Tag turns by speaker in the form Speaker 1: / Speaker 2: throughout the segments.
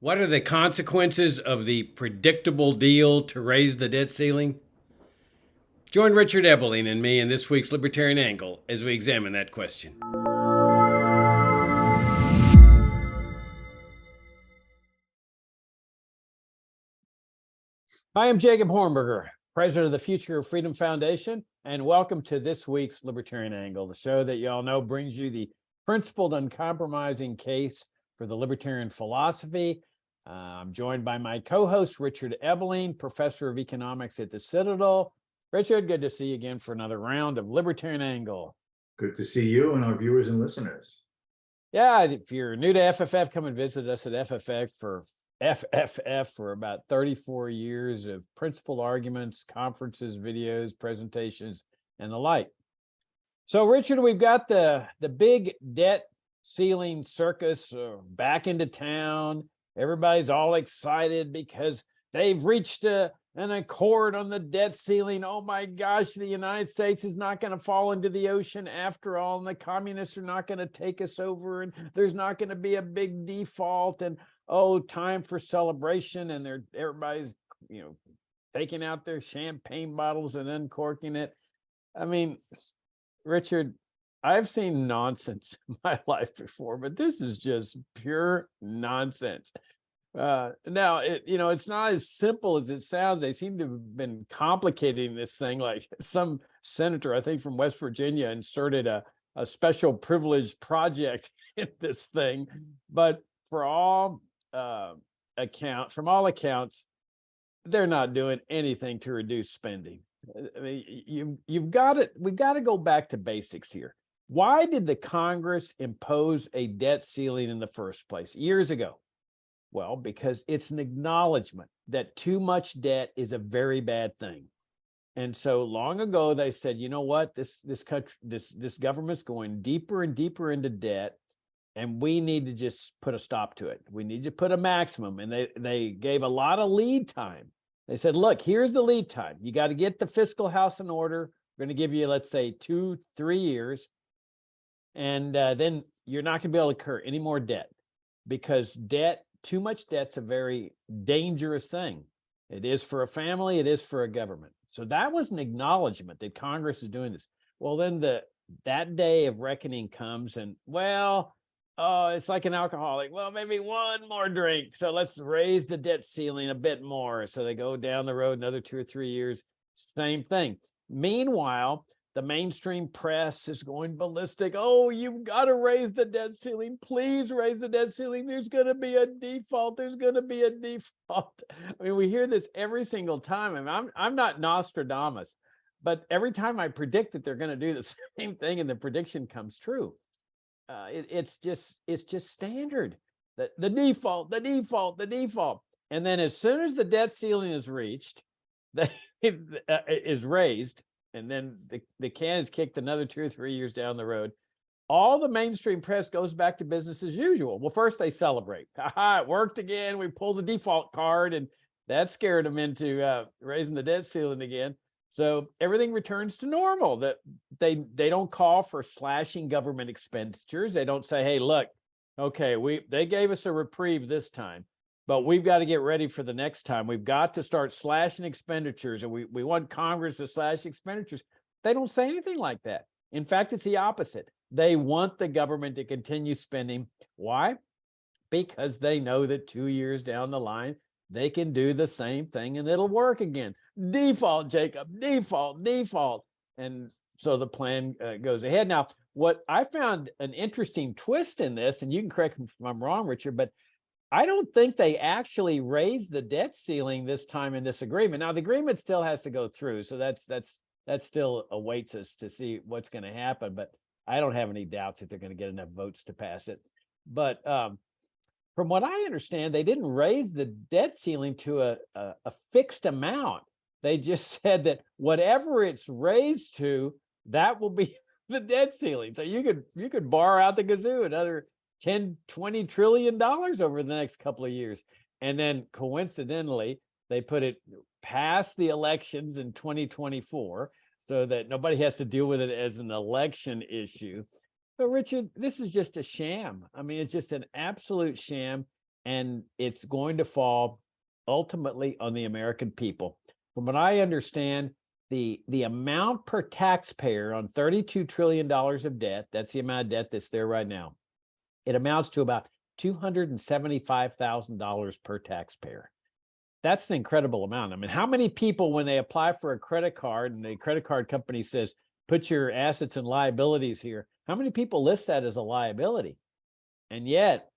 Speaker 1: What are the consequences of the predictable deal to raise the debt ceiling? Join Richard Ebeling and me in this week's Libertarian Angle as we examine that question.
Speaker 2: I am Jacob Hornberger, president of the Future of Freedom Foundation, and welcome to this week's Libertarian Angle, the show that you all know brings you the principled, uncompromising case for the libertarian philosophy. I'm joined by my co-host, Richard Ebeling, professor of economics at the Citadel. Richard, good to see you again for another round of Libertarian Angle.
Speaker 3: Good to see you and our viewers and listeners.
Speaker 2: Yeah, if you're new to FFF, come and visit us at FFF for about 34 years of principled arguments, conferences, videos, presentations, and the like. So, Richard, we've got the big debt ceiling circus back into town. Everybody's all excited because they've reached an accord on the debt ceiling. Oh my gosh, the United States is not going to fall into the ocean after all, and the communists are not going to take us over, and there's not going to be a big default, and time for celebration. And everybody's taking out their champagne bottles and uncorking it. I mean, Richard, I've seen nonsense in my life before, but this is just pure nonsense. Now, it's not as simple as it sounds. They seem to have been complicating this thing. Like some senator, I think from West Virginia, inserted a special privilege project in this thing. But from all accounts, they're not doing anything to reduce spending. I mean, we've got to go back to basics here. Why did the Congress impose a debt ceiling in the first place years ago? Well, because it's an acknowledgement that too much debt is a very bad thing. And so long ago, they said, you know what, this country, this government's going deeper and deeper into debt, and we need to just put a stop to it. We need to put a maximum. And they gave a lot of lead time. They said, look, here's the lead time. You got to get the fiscal house in order. We're going to give you, let's say, 2-3 years. And then you're not going to be able to incur any more debt, because too much debt's a very dangerous thing. It is for a family, it is for a government. So that was an acknowledgement that Congress is doing this. Well, then that day of reckoning comes, and it's like an alcoholic. Well, maybe one more drink. So let's raise the debt ceiling a bit more. So they go down the road another 2 or 3 years, same thing. Meanwhile, the mainstream press is going ballistic. Oh, you've got to raise the debt ceiling. Please raise the debt ceiling. There's going to be a default. There's going to be a default. I mean, we hear this every single time. I mean, I'm not Nostradamus, but every time I predict that they're going to do the same thing and the prediction comes true, it's just standard. The default. And then as soon as the debt ceiling is reached, is raised, and then the can is kicked another 2 or 3 years down the road, all the mainstream press goes back to business as usual. Well, first they celebrate. It worked again. We pulled the default card, and that scared them into raising the debt ceiling again. So everything returns to normal. That they don't call for slashing government expenditures. They don't say, hey, look, okay, they gave us a reprieve this time, but we've got to get ready for the next time. We've got to start slashing expenditures, and we want Congress to slash expenditures. They don't say anything like that. In fact, it's the opposite. They want the government to continue spending. Why? Because they know that 2 years down the line, they can do the same thing and it'll work again. Default, Jacob, default. And so the plan goes ahead. Now, what I found an interesting twist in this, and you can correct me if I'm wrong, Richard, but I don't think they actually raised the debt ceiling this time in this agreement. Now, the agreement still has to go through, so that still awaits us to see what's going to happen. But I don't have any doubts that they're going to get enough votes to pass it. But from what I understand, they didn't raise the debt ceiling to a fixed amount. They just said that whatever it's raised to, that will be the debt ceiling. So you could borrow out the gazoo another 10-20 trillion dollars over the next couple of years. And then coincidentally, they put it past the elections in 2024 so that nobody has to deal with it as an election issue. But Richard, this is just a sham. I mean, it's just an absolute sham. and it's going to fall ultimately on the American people. From what I understand, the amount per taxpayer on $32 trillion of debt, that's the amount of debt that's there right now, it amounts to about $275,000 per taxpayer. That's an incredible amount. I mean, how many people, when they apply for a credit card and the credit card company says, put your assets and liabilities here, how many people list that as a liability? And yet,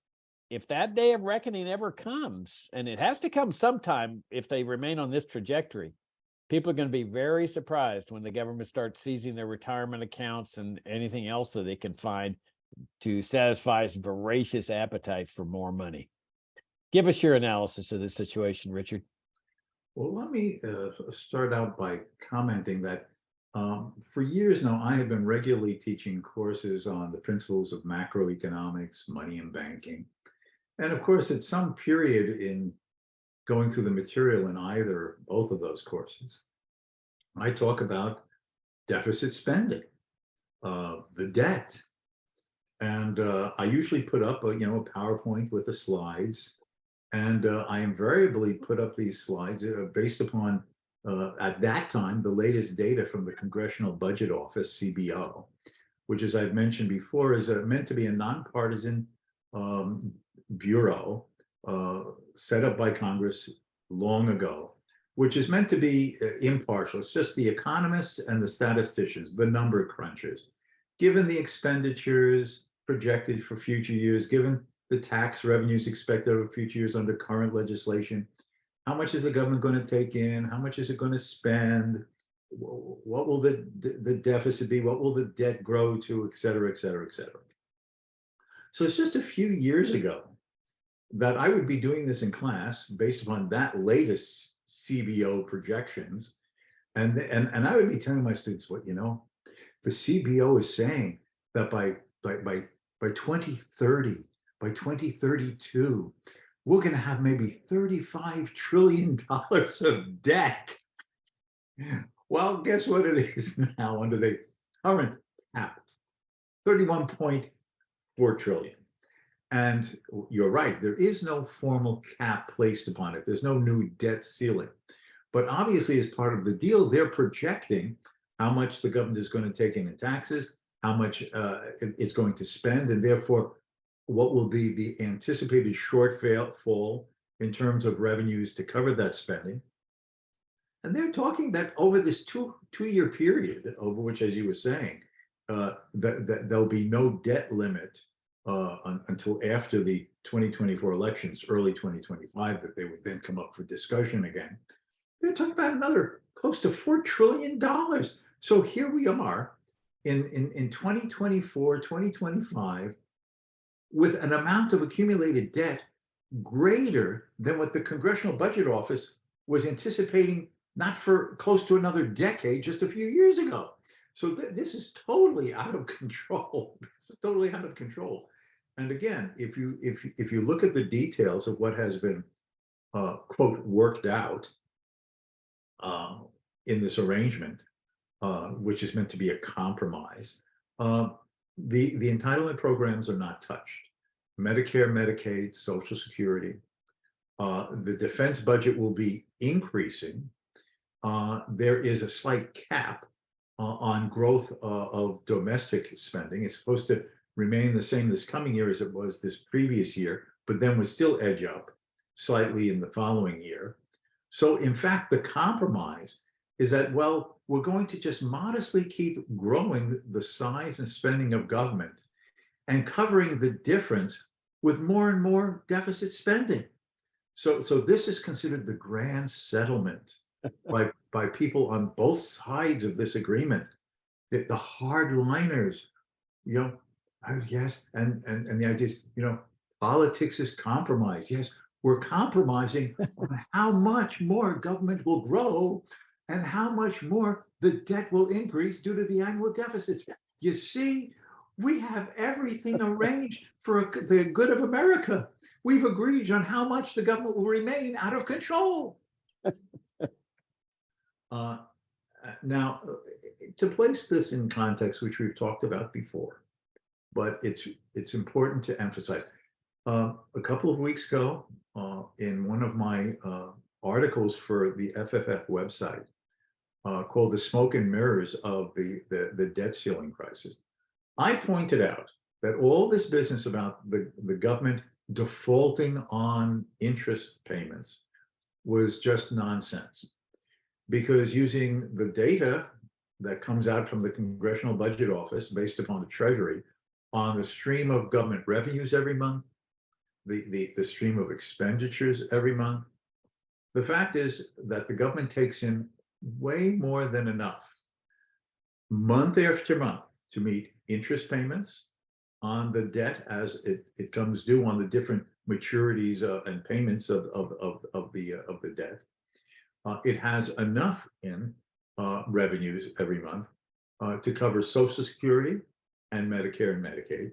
Speaker 2: if that day of reckoning ever comes, and it has to come sometime if they remain on this trajectory, people are going to be very surprised when the government starts seizing their retirement accounts and anything else that they can find to satisfy its voracious appetite for more money. Give us your analysis of this situation, Richard.
Speaker 3: Well, let me start out by commenting that for years now, I have been regularly teaching courses on the principles of macroeconomics, money and banking. And of course, at some period in going through the material in either both of those courses, I talk about deficit spending, the debt. And I usually put up a PowerPoint with the slides. And I invariably put up these slides based upon, at that time, the latest data from the Congressional Budget Office, CBO, which, as I've mentioned before, is meant to be a nonpartisan bureau set up by Congress long ago, which is meant to be impartial. It's just the economists and the statisticians, the number crunchers, given the expenditures projected for future years, given the tax revenues expected over future years under current legislation. How much is the government going to take in? How much is it going to spend? What will the deficit be? What will the debt grow to, et cetera, et cetera, et cetera. So it's just a few years ago that I would be doing this in class based upon that latest CBO projections. And I would be telling my students, what, the CBO is saying that by 2030, by 2032, we're going to have maybe $35 trillion of debt. Well, guess what it is now under the current cap? 31.4 trillion. And you're right, there is no formal cap placed upon it. There's no new debt ceiling. But obviously, as part of the deal, they're projecting how much the government is going to take in taxes, how much it's going to spend, and therefore what will be the anticipated shortfall in terms of revenues to cover that spending. And they're talking that over this two-year period, over which, as you were saying, that there'll be no debt limit until after the 2024 elections, early 2025, that they would then come up for discussion again. They're talking about another close to $4 trillion. So here we are in 2024, 2025, with an amount of accumulated debt greater than what the Congressional Budget Office was anticipating, not for close to another decade, just a few years ago. So this is totally out of control. This is totally out of control. And again, if you look at the details of what has been quote worked out in this arrangement, which is meant to be a compromise, the entitlement programs are not touched. Medicare, Medicaid, Social Security. The defense budget will be increasing. There is a slight cap on growth of domestic spending. It's supposed to remain the same this coming year as it was this previous year, but then would still edge up slightly in the following year. So in fact, the compromise is that, well, we're going to just modestly keep growing the size and spending of government and covering the difference with more and more deficit spending. So this is considered the grand settlement by people on both sides of this agreement. The hardliners, yes, and the idea is, politics is compromise. Yes, we're compromising on how much more government will grow and how much more the debt will increase due to the annual deficits. You see, we have everything arranged for the good of America. We've agreed on how much the government will remain out of control. Now, to place this in context, which we've talked about before, but it's important to emphasize, A couple of weeks ago, in one of my articles for the FFF website, called "The Smoke and Mirrors of the Debt Ceiling Crisis," I pointed out that all this business about the government defaulting on interest payments was just nonsense. Because using the data that comes out from the Congressional Budget Office based upon the Treasury on the stream of government revenues every month, the stream of expenditures every month, the fact is that the government takes in way more than enough month after month to meet interest payments on the debt as it comes due on the different maturities and payments of the debt. It has enough in revenues every month to cover Social Security and Medicare and Medicaid.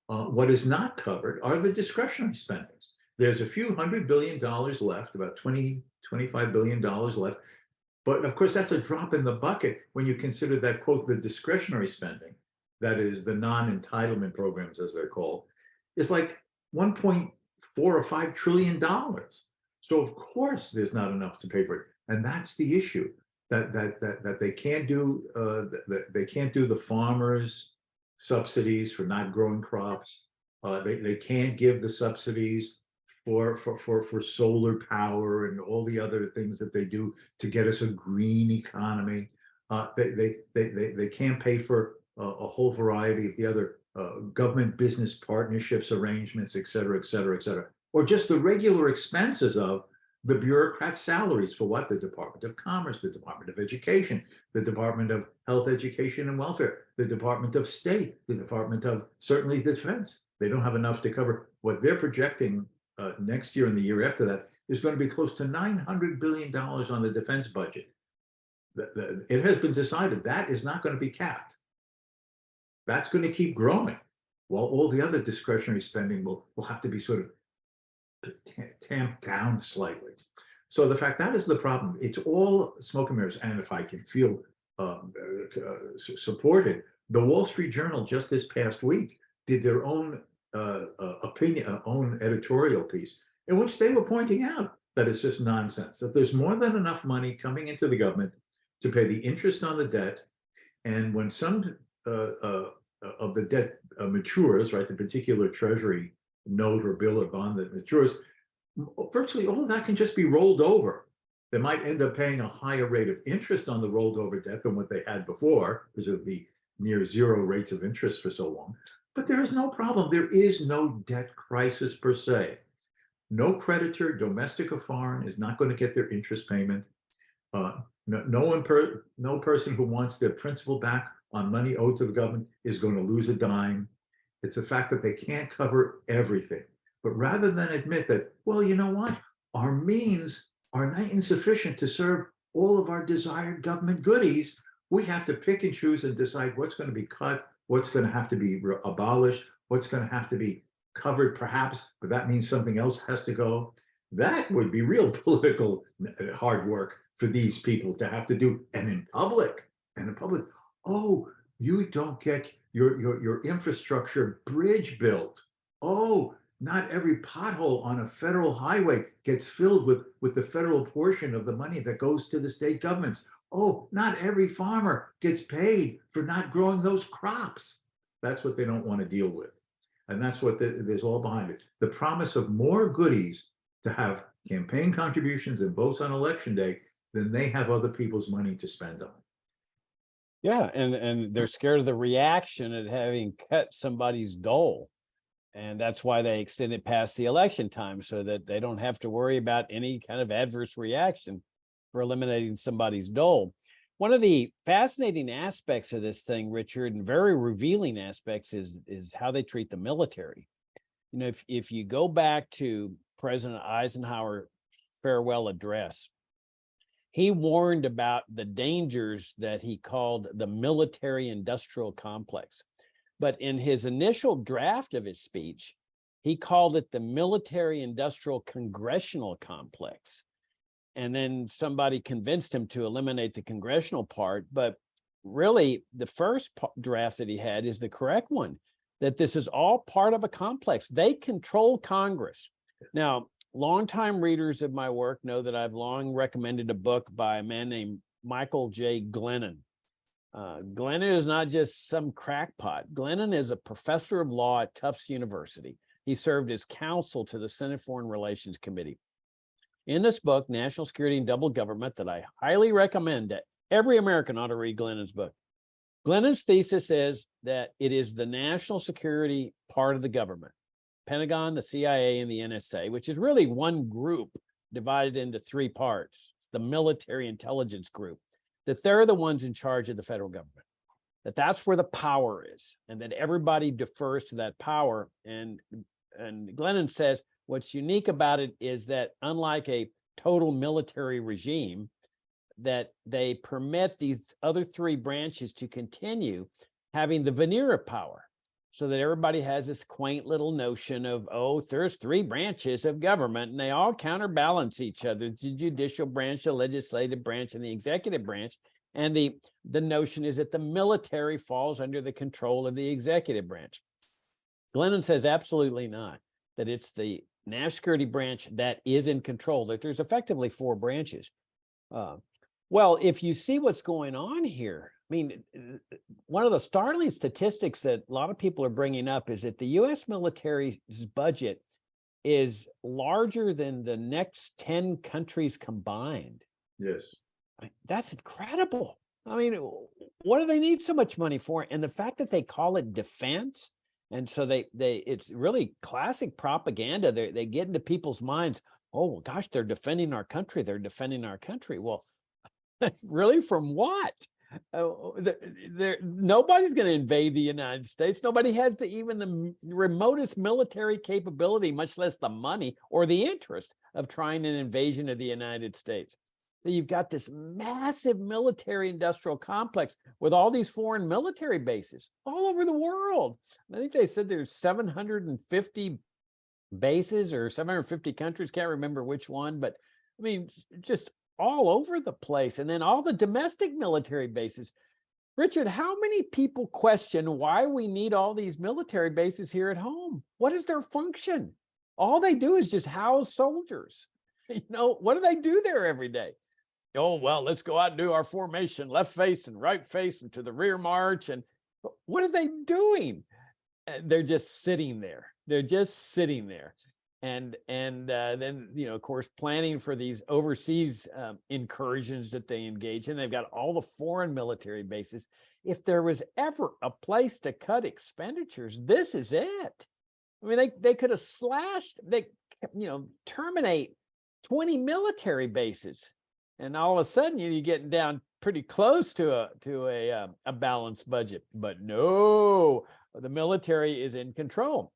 Speaker 3: What is not covered are the discretionary spendings. There's a few $100 billion left, about $25 billion left. But of course, that's a drop in the bucket when you consider that, quote, the discretionary spending, that is the non-entitlement programs, as they're called, is like 1.4 or $5 trillion. So of course, there's not enough to pay for it. And that's the issue, that they can't do they can't do the farmers subsidies for not growing crops. They can't give the subsidies for solar power and all the other things that they do to get us a green economy. They can't pay for a whole variety of the other government business partnerships arrangements, et cetera, et cetera, et cetera. Or just the regular expenses of the bureaucrats' salaries for what? The Department of Commerce, the Department of Education, the Department of Health, Education, and Welfare, the Department of State, the Department of certainly Defense. They don't have enough to cover what they're projecting next year and the year after that is going to be close to $900 billion on the defense budget. It has been decided that is not going to be capped. That's going to keep growing, while all the other discretionary spending will have to be sort of tamped down slightly. So the fact that is the problem. It's all smoke and mirrors. And if I can feel supported, the Wall Street Journal just this past week did their own own editorial piece in which they were pointing out that it's just nonsense, that there's more than enough money coming into the government to pay the interest on the debt. And when some of the debt matures, right, the particular Treasury note or bill or bond that matures, virtually all of that can just be rolled over. They might end up paying a higher rate of interest on the rolled over debt than what they had before because of the near zero rates of interest for so long. But there is no problem. There is no debt crisis per se. No creditor, domestic or foreign, is not going to get their interest payment. No person who wants their principal back on money owed to the government is going to lose a dime. It's the fact that they can't cover everything. But rather than admit that, well, you know what? Our means are not insufficient to serve all of our desired government goodies. We have to pick and choose and decide what's going to be cut, what's going to have to be abolished, what's going to have to be covered perhaps, but that means something else has to go. That would be real political hard work for these people to have to do. And in public, oh, you don't get your infrastructure bridge built. Oh, not every pothole on a federal highway gets filled with the federal portion of the money that goes to the state governments. Oh, not every farmer gets paid for not growing those crops. That's what they don't want to deal with. And that's what there's all behind it. The promise of more goodies to have campaign contributions and votes on election day than they have other people's money to spend on.
Speaker 2: Yeah, and they're scared of the reaction at having cut somebody's dole. And that's why they extend it past the election time, so that they don't have to worry about any kind of adverse reaction for eliminating somebody's dole. One of the fascinating aspects of this thing, Richard, and very revealing aspects is how they treat the military. You know, if you go back to President Eisenhower's farewell address, he warned about the dangers that he called the military-industrial complex. But in his initial draft of his speech, he called it the military-industrial congressional complex. And then somebody convinced him to eliminate the congressional part. But really, the first draft that he had is the correct one. that this is all part of a complex. They control Congress. Now, longtime readers of my work know that I've long recommended a book by a man named Michael J. Glennon. Glennon is not just some crackpot. Glennon is a professor of law at Tufts University. He served as counsel to the Senate Foreign Relations Committee. In this book, National Security and Double Government, that I highly recommend that every American ought to read Glennon's book. Glennon's thesis is that it is the national security part of the government, Pentagon, the CIA, and the NSA, which is really one group divided into three parts. It's the military intelligence group, that they're the ones in charge of the federal government, that's where the power is, and that everybody defers to that power. And Glennon says what's unique about it is that unlike a total military regime, that they permit these other three branches to continue having the veneer of power, so that everybody has this quaint little notion of, oh, there's three branches of government and they all counterbalance each other, the judicial branch, the legislative branch, and the executive branch. And the notion is that the military falls under the control of the executive branch. Glennon says absolutely not, that it's the national security branch that is in control, that there's effectively four branches. Well, if you see what's going on here, I mean, one of the startling statistics that a lot of people are bringing up is that the U.S. military's budget is larger than the next 10 countries combined.
Speaker 3: Yes.
Speaker 2: That's incredible. I mean, what do they need so much money for? And the fact that they call it defense, and so it's really classic propaganda. They get into people's minds, oh, well, gosh, they're defending our country. They're defending our country. Well, really, from what? Nobody's going to invade the United States. Nobody has even the remotest military capability, much less the money or the interest of trying an invasion of the United States. So you've got this massive military industrial complex with all these foreign military bases all over the world. I think they said there's 750 bases or 750 countries, can't remember which one, but I mean, just all over the place. And then all the domestic military bases. Richard, how many people question why we need all these military bases here at home? What is their function? All they do is just house soldiers. You know, what do they do there every day? Oh, well, let's go out and do our formation, left face and right face and to the rear march. And what are they doing? They're just sitting there. They're just sitting there. And then, you know, of course, planning for these overseas incursions that they engage in. They've got all the foreign military bases. If there was ever a place to cut expenditures, this is it. I mean, they could have terminate 20 military bases, and all of a sudden you're getting down pretty close to a balanced budget. But no, the military is in control,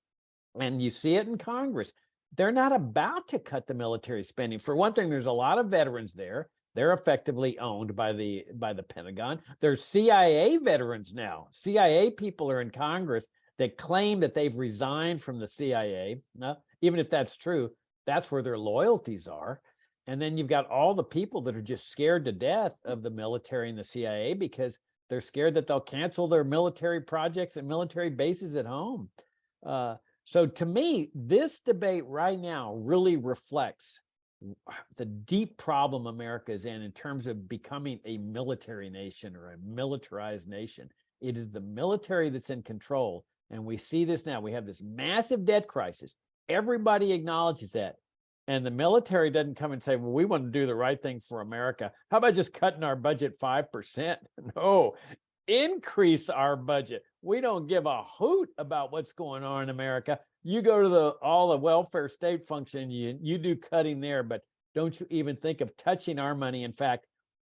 Speaker 2: and you see it in Congress. They're not about to cut the military spending. For one thing, there's a lot of veterans there. They're effectively owned by the Pentagon. There's CIA veterans now. CIA people are in Congress that claim that they've resigned from the CIA. Now, even if that's true, that's where their loyalties are. And then you've got all the people that are just scared to death of the military and the CIA because they're scared that they'll cancel their military projects and military bases at home. So to me, this debate right now really reflects the deep problem America is in terms of becoming a military nation or a militarized nation. It is the military that's in control. And we see this now. We have this massive debt crisis. Everybody acknowledges that. And the military doesn't come and say, well, we want to do the right thing for America. How about just cutting our budget 5%? No, increase our budget. We don't give a hoot about what's going on in America. You go to all the welfare state function, you do cutting there, but don't you even think of touching our money. In fact,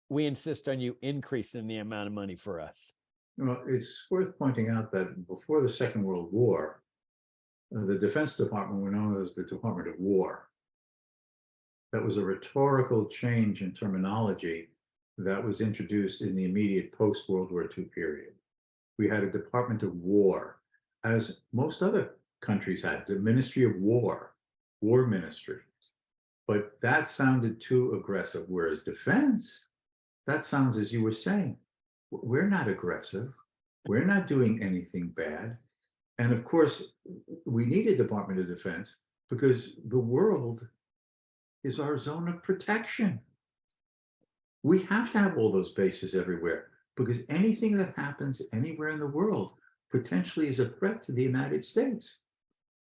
Speaker 2: we insist on you increasing the amount of money for us.
Speaker 3: Well, it's worth pointing out that before the Second World War, the Defense Department were known as the Department of War. That was a rhetorical change in terminology that was introduced in the immediate post-World War II period. We had a Department of War, as most other countries had, the Ministry of War, War Ministry. But that sounded too aggressive, whereas defense, that sounds, as you were saying, we're not aggressive. We're not doing anything bad. And of course, we need a Department of Defense because the world is our zone of protection. We have to have all those bases everywhere because anything that happens anywhere in the world potentially is a threat to the United States.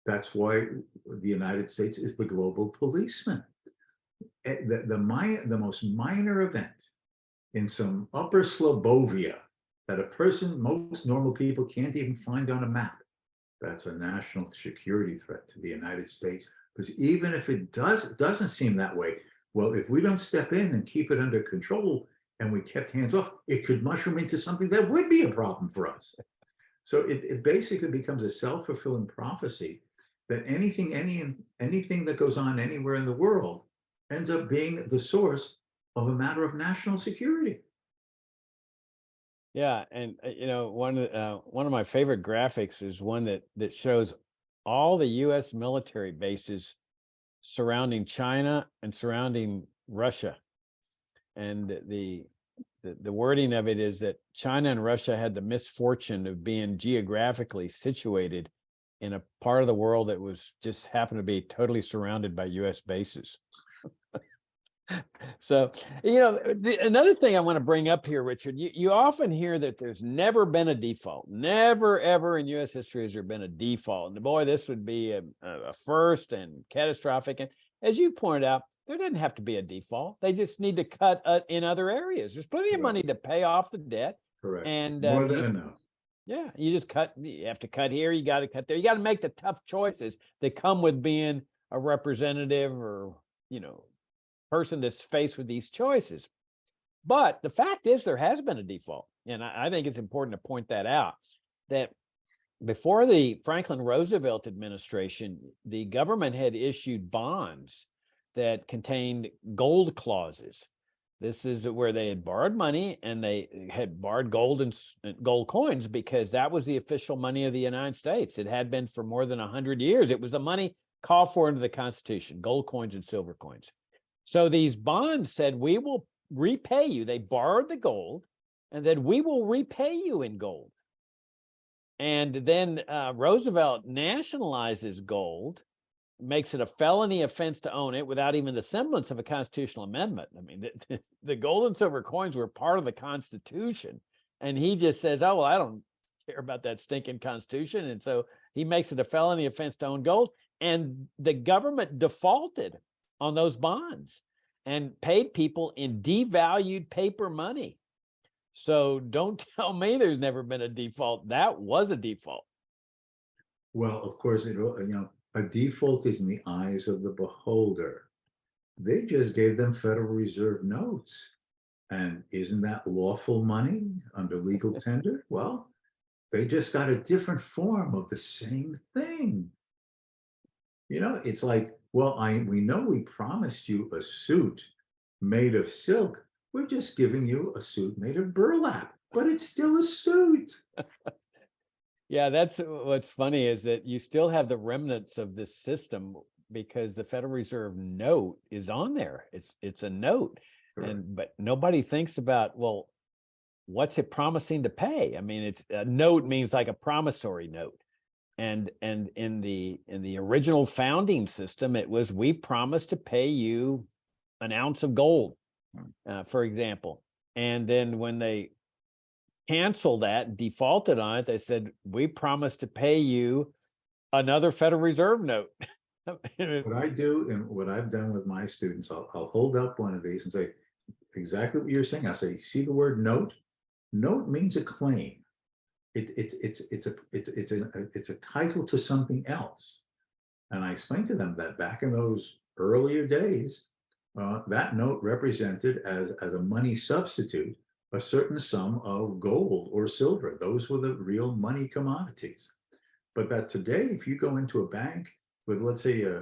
Speaker 3: That's why the United States is the global policeman. The most minor event in some upper Slobovia that a person, most normal people can't even find on a map, that's a national security threat to the United States. Because even if it doesn't seem that way, well, if we don't step in and keep it under control and we kept hands off, it could mushroom into something that would be a problem for us. So it basically becomes a self-fulfilling prophecy that anything that goes on anywhere in the world ends up being the source of a matter of national security.
Speaker 2: Yeah, and one of my favorite graphics is one that shows all the U.S. military bases surrounding China and surrounding Russia, and the wording of it is that China and Russia had the misfortune of being geographically situated in a part of the world that was just happened to be totally surrounded by U.S. bases. So, another thing I want to bring up here, Richard, you often hear that there's never been a default. Never, ever in U.S. history has there been a default. And boy, this would be a first and catastrophic. And as you pointed out, there doesn't have to be a default. They just need to cut in other areas. There's plenty of money to pay off the debt.
Speaker 3: Correct.
Speaker 2: And
Speaker 3: more than enough.
Speaker 2: Yeah, you just cut. You have to cut here. You got to cut there. You got to make the tough choices that come with being a representative or, person that's faced with these choices. But the fact is there has been a default. And I think it's important to point that out, that before the Franklin Roosevelt administration, the government had issued bonds that contained gold clauses. This is where they had borrowed money and they had borrowed gold and gold coins because that was the official money of the United States. It had been for more than 100 years. It was the money called for under the Constitution, gold coins and silver coins. So these bonds said, we will repay you. They borrowed the gold and then we will repay you in gold. And then Roosevelt nationalizes gold, makes it a felony offense to own it without even the semblance of a constitutional amendment. I mean, the gold and silver coins were part of the Constitution. And he just says, oh, well, I don't care about that stinking Constitution. And so he makes it a felony offense to own gold. And the government defaulted on those bonds and paid people in devalued paper money. So don't tell me there's never been a default. That was a default.
Speaker 3: Well, of course, a default is in the eyes of the beholder. They just gave them Federal Reserve notes. And isn't that lawful money under legal tender? Well, they just got a different form of the same thing. It's like, well, we know we promised you a suit made of silk. We're just giving you a suit made of burlap, but it's still a suit.
Speaker 2: Yeah, that's what's funny is that you still have the remnants of this system because the Federal Reserve note is on there. It's a note.
Speaker 3: Correct.
Speaker 2: But nobody thinks about, well, what's it promising to pay? I mean, it's a note means like a promissory note. And in the original founding system, it was, we promise to pay you an ounce of gold, for example. And then when they canceled that, defaulted on it, they said, we promise to pay you another Federal Reserve note.
Speaker 3: What I do and what I've done with my students, I'll hold up one of these and say exactly what you're saying. I'll say, see the word note? Note means a claim. It's a title to something else. And I explained to them that back in those earlier days, that note represented as a money substitute a certain sum of gold or silver. Those were the real money commodities. But that today, if you go into a bank with, let's say, a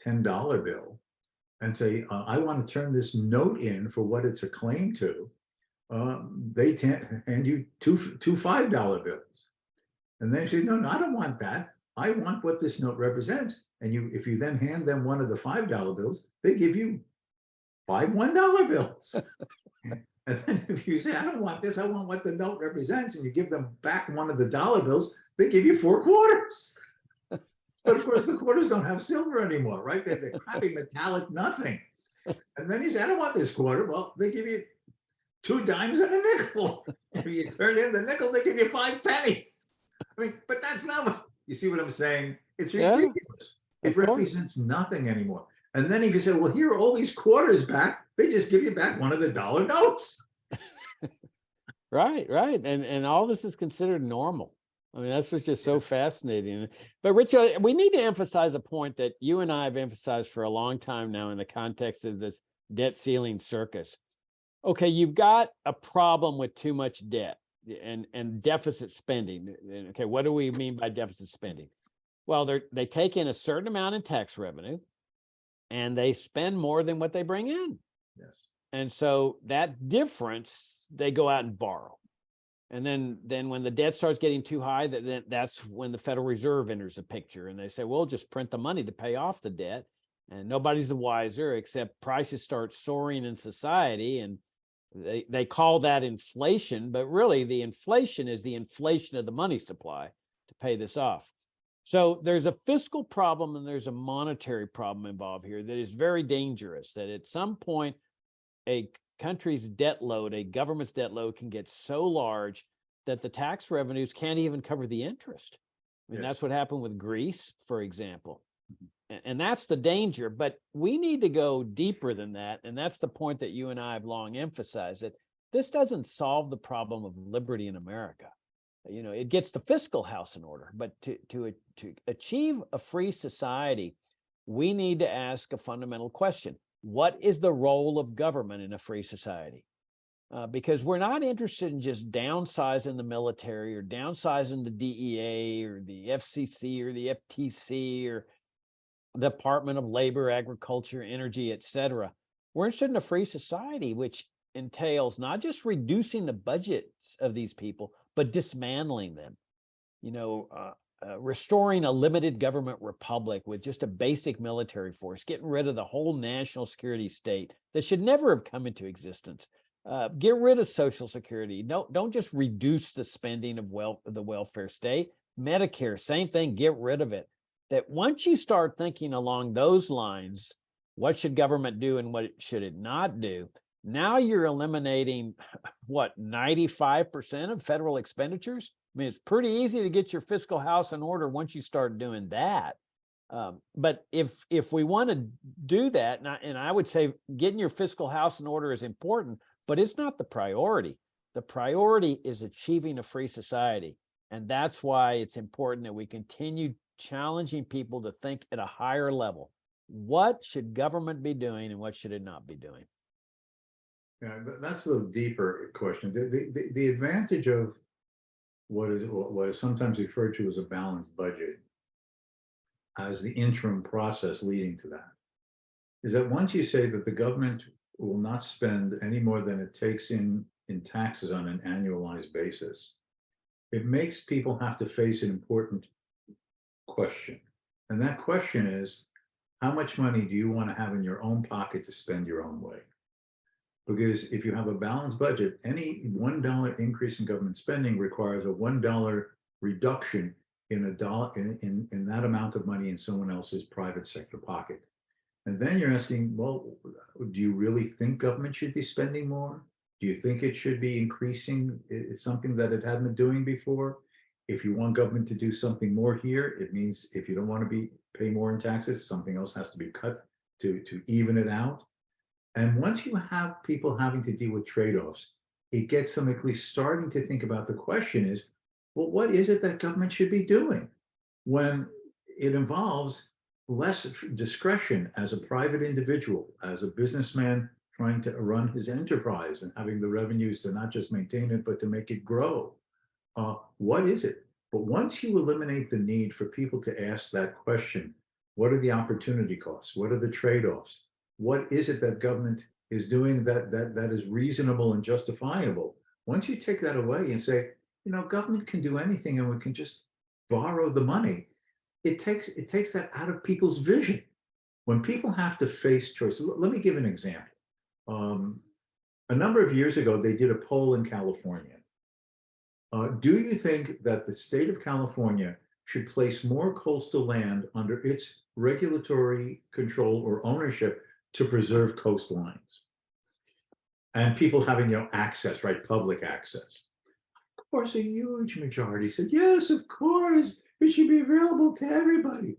Speaker 3: $10 bill and say, I want to turn this note in for what it's a claim to, they hand you two $5 bills. And they say, no, I don't want that. I want what this note represents. And if you then hand them one of the $5 bills, they give you 5 $1 bills. And then if you say, I don't want this, I want what the note represents, and you give them back one of the dollar bills, they give you 4 quarters. But of course, the quarters don't have silver anymore, right? They're crappy metallic nothing. And then he said, I don't want this quarter. Well, they give you 2 dimes and a nickel. If you turn in the nickel, they give you 5 pennies. I mean, but that's not what, you see what I'm saying? It's ridiculous. It represents nothing anymore. And then if you say, well, here are all these quarters back, they just give you back one of the dollar notes.
Speaker 2: Right. And all this is considered normal. I mean, that's what's just so fascinating. But Richard, we need to emphasize a point that you and I have emphasized for a long time now in the context of this debt ceiling circus. Okay, you've got a problem with too much debt and deficit spending. Okay, what do we mean by deficit spending? Well, they take in a certain amount in tax revenue and they spend more than what they bring in.
Speaker 3: Yes.
Speaker 2: And so that difference, they go out and borrow. And then when the debt starts getting too high, that's when the Federal Reserve enters the picture. And they say, well, just print the money to pay off the debt. And nobody's the wiser, except prices start soaring in society. And they call that inflation. But really, the inflation is the inflation of the money supply to pay this off. So there's a fiscal problem and there's a monetary problem involved here that is very dangerous, that at some point, a country's debt load, a government's debt load can get so large that the tax revenues can't even cover the interest. I mean, that's what happened with Greece, for example. And that's the danger, but we need to go deeper than that. And that's the point that you and I have long emphasized, that this doesn't solve the problem of liberty in America. You know, it gets the fiscal house in order, but to achieve a free society, we need to ask a fundamental question. What is the role of government in a free society? Because we're not interested in just downsizing the military or downsizing the DEA or the FCC or the FTC or the Department of Labor, Agriculture, Energy, etc. We're interested in a free society, which entails not just reducing the budgets of these people, but dismantling them. You know, restoring a limited government republic with just a basic military force, getting rid of the whole national security state that should never have come into existence. Get rid of Social Security. Don't just reduce the spending of the welfare state. Medicare, same thing, get rid of it. That once you start thinking along those lines, what should government do and what should it not do? Now you're eliminating, 95% of federal expenditures? I mean, it's pretty easy to get your fiscal house in order once you start doing that. But if we want to do that, and I would say getting your fiscal house in order is important, but it's not the priority. The priority is achieving a free society. And that's why it's important that we continue challenging people to think at a higher level. What should government be doing and what should it not be doing?
Speaker 3: Yeah, that's the deeper question. The advantage of what is sometimes referred to as a balanced budget as the interim process leading to that is that once you say that the government will not spend any more than it takes in taxes on an annualized basis, it makes people have to face an important question. And that question is, how much money do you want to have in your own pocket to spend your own way? Because if you have a balanced budget, any $1 increase in government spending requires a $1 reduction in that amount of money in someone else's private sector pocket. And then you're asking, well, do you really think government should be spending more? Do you think it should be increasing? It's something that it hadn't been doing before. If you want government to do something more here, it means if you don't want to pay more in taxes, something else has to be cut to even it out. And once you have people having to deal with trade-offs, it gets them at least starting to think about the question is, well, what is it that government should be doing when it involves less discretion as a private individual, as a businessman trying to run his enterprise and having the revenues to not just maintain it, but to make it grow? What is it? But once you eliminate the need for people to ask that question, what are the opportunity costs? What are the trade-offs? What is it that government is doing that is reasonable and justifiable? Once you take that away and say, government can do anything and we can just borrow the money, it takes that out of people's vision. When people have to face choices, let me give an example. A number of years ago, they did a poll in California Do you think that the state of California should place more coastal land under its regulatory control or ownership to preserve coastlines? And people having, access, right, public access. Of course, a huge majority said, yes, of course, it should be available to everybody.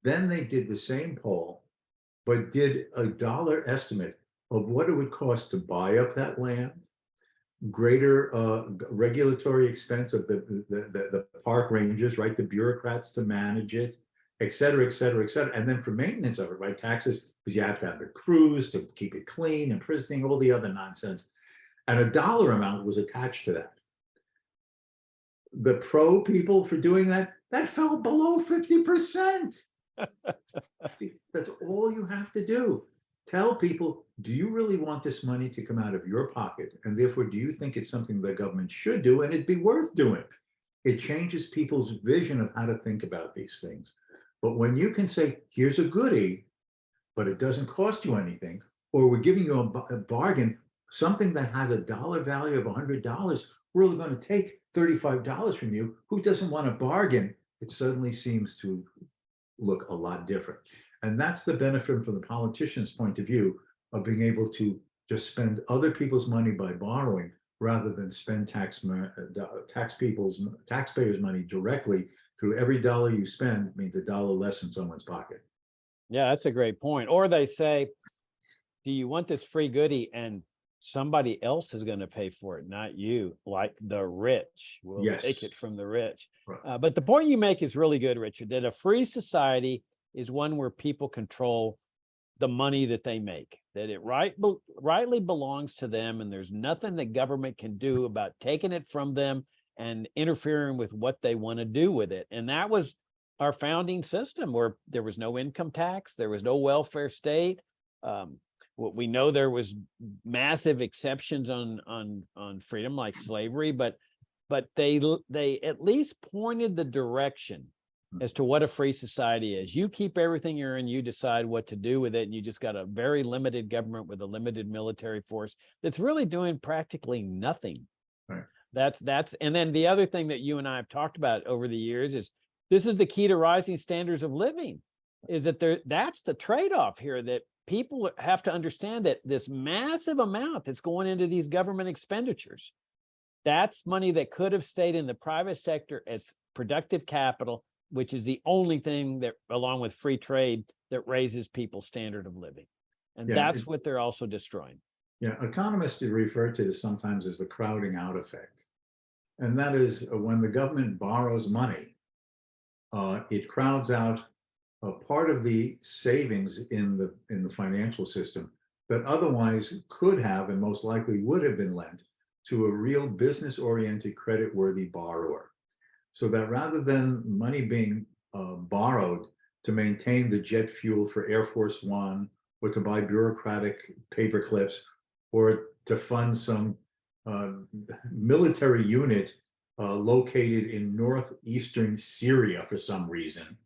Speaker 3: Then they did the same poll, but did a dollar estimate of what it would cost to buy up that land, greater regulatory expense of the park rangers, right, the bureaucrats to manage it, et cetera, et cetera, et cetera. And then for maintenance of it, right, taxes, because you have to have the crews to keep it clean and pristine, all the other nonsense. And a dollar amount was attached to that. The pro people for doing that fell below 50%. That's all you have to do. Tell people, do you really want this money to come out of your pocket? And therefore, do you think it's something the government should do and it'd be worth doing? It changes people's vision of how to think about these things. But when you can say, here's a goodie, but it doesn't cost you anything, or we're giving you a bargain, something that has a dollar value of $100, we're only going to take $35 from you. Who doesn't want a bargain? It suddenly seems to look a lot different. And that's the benefit from the politician's point of view of being able to just spend other people's money by borrowing rather than spend taxpayers' money directly through every dollar you spend means a dollar less in someone's pocket.
Speaker 2: Yeah, that's a great point. Or they say, do you want this free goodie? And somebody else is going to pay for it, not you, like the rich will take it from the rich.
Speaker 3: Right.
Speaker 2: But the point you make is really good, Richard, that a free society is one where people control the money that they make, that it rightly belongs to them, and there's nothing that government can do about taking it from them and interfering with what they want to do with it. And that was our founding system, where there was no income tax, there was no welfare state. We know there was massive exceptions on freedom, like slavery, but they at least pointed the direction as to what a free society is. You keep everything you're in, you decide what to do with it, and you just got a very limited government with a limited military force that's really doing practically nothing.
Speaker 3: Right.
Speaker 2: And then the other thing that you and I have talked about over the years is this is the key to rising standards of living, is that that's the trade-off here, that people have to understand that this massive amount that's going into these government expenditures, that's money that could have stayed in the private sector as productive capital, which is the only thing that, along with free trade, that raises people's standard of living. And that's what they're also destroying.
Speaker 3: Yeah, economists refer to this sometimes as the crowding out effect. And that is when the government borrows money, it crowds out a part of the savings in the financial system that otherwise could have and most likely would have been lent to a real business-oriented, credit-worthy borrower. So that rather than money being borrowed to maintain the jet fuel for Air Force One, or to buy bureaucratic paper clips, or to fund some military unit located in northeastern Syria for some reason,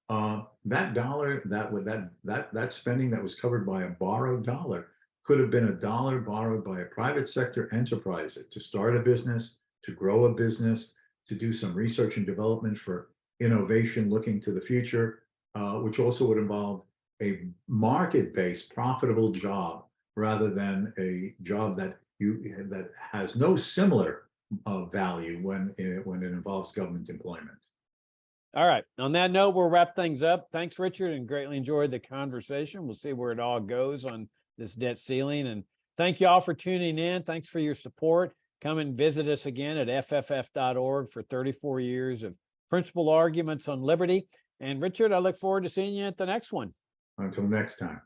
Speaker 3: that dollar, that spending that was covered by a borrowed dollar could have been a dollar borrowed by a private sector enterprise to start a business, to grow a business, to do some research and development for innovation looking to the future, which also would involve a market-based profitable job rather than a job that has no similar value when it involves government employment.
Speaker 2: All right. On that note, we'll wrap things up. Thanks, Richard, and greatly enjoyed the conversation. We'll see where it all goes on this debt ceiling. And thank you all for tuning in. Thanks for your support. Come and visit us again at fff.org for 34 years of principled arguments on liberty. And Richard, I look forward to seeing you at the next one.
Speaker 3: Until next time.